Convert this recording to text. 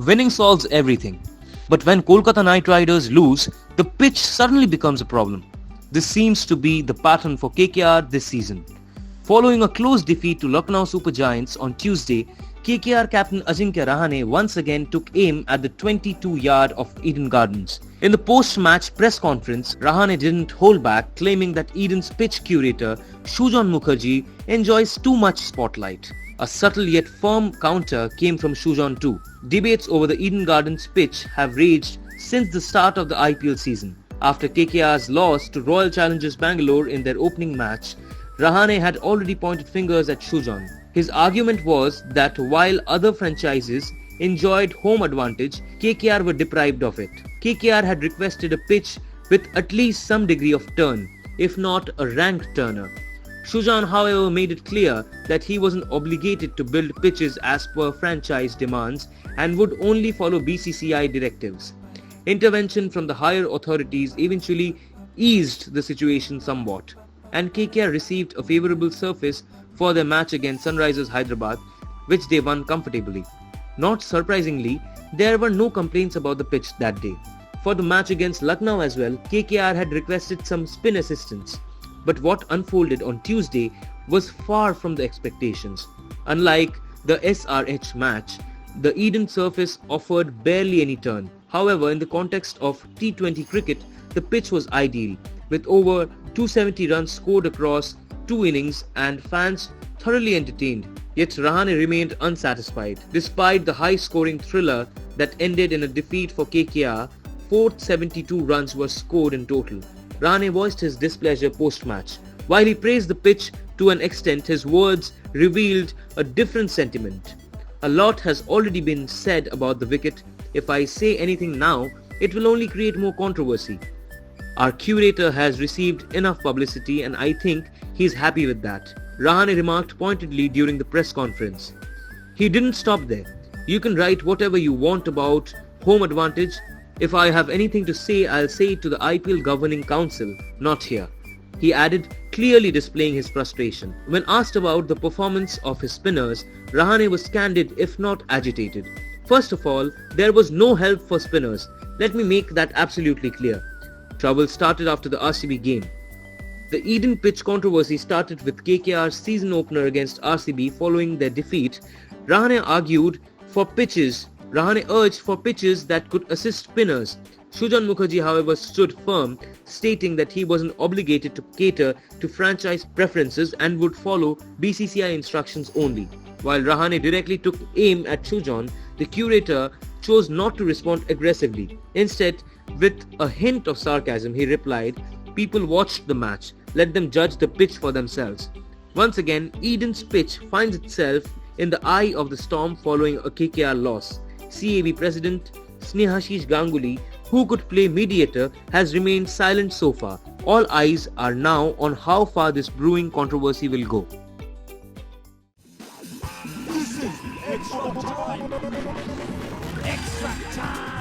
winning solves everything. But when Kolkata Knight Riders lose, the pitch suddenly becomes a problem. This seems to be the pattern for KKR this season. Following a close defeat to Lucknow Super Giants on Tuesday, KKR captain Ajinkya Rahane once again took aim at the 22-yard of Eden Gardens. In the post-match press conference, Rahane didn't hold back, claiming that Eden's pitch curator, Sujan Mukherjee, enjoys too much spotlight. A subtle yet firm counter came from Sujan too. Debates over the Eden Gardens pitch have raged since the start of the IPL season. After KKR's loss to Royal Challengers Bangalore in their opening match, Rahane had already pointed fingers at Sujan. His argument was that while other franchises enjoyed home advantage, KKR were deprived of it. KKR had requested a pitch with at least some degree of turn, if not a ranked turner. Sujan, however, made it clear that he wasn't obligated to build pitches as per franchise demands and would only follow BCCI directives. Intervention from the higher authorities eventually eased the situation somewhat, and KKR received a favourable surface for their match against Sunrisers Hyderabad, which they won comfortably. Not surprisingly, there were no complaints about the pitch that day. For the match against Lucknow as well, KKR had requested some spin assistance. But what unfolded on Tuesday was far from the expectations. Unlike the SRH match, the Eden surface offered barely any turn. However, in the context of T20 cricket, the pitch was ideal, with over 270 runs scored across 2 innings and fans thoroughly entertained. Yet Rahane remained unsatisfied. Despite the high-scoring thriller that ended in a defeat for KKR, 472 runs were scored in total. Rahane voiced his displeasure post-match. While he praised the pitch to an extent, his words revealed a different sentiment. A lot has already been said about the wicket. If I say anything now, it will only create more controversy. Our curator has received enough publicity and I think he's happy with that, Rahane remarked pointedly during the press conference. He didn't stop there. You can write whatever you want about home advantage. If I have anything to say, I'll say it to the IPL Governing Council, not here, he added, clearly displaying his frustration. When asked about the performance of his spinners, Rahane was candid if not agitated. First of all, there was no help for spinners. Let me make that absolutely clear. Trouble started after the RCB game. The Eden pitch controversy started with KKR's season opener against RCB following their defeat. Rahane urged for pitches that could assist spinners. Sujan Mukherjee, however, stood firm, stating that he wasn't obligated to cater to franchise preferences and would follow BCCI instructions only. While Rahane directly took aim at Sujan, the curator chose not to respond aggressively. Instead, with a hint of sarcasm, he replied, "People watched the match. Let them judge the pitch for themselves." Once again, Eden's pitch finds itself in the eye of the storm following a KKR loss. CAB President Snehashish Ganguly, who could play mediator, has remained silent so far. All eyes are now on how far this brewing controversy will go. This is Extra Time. Extra Time.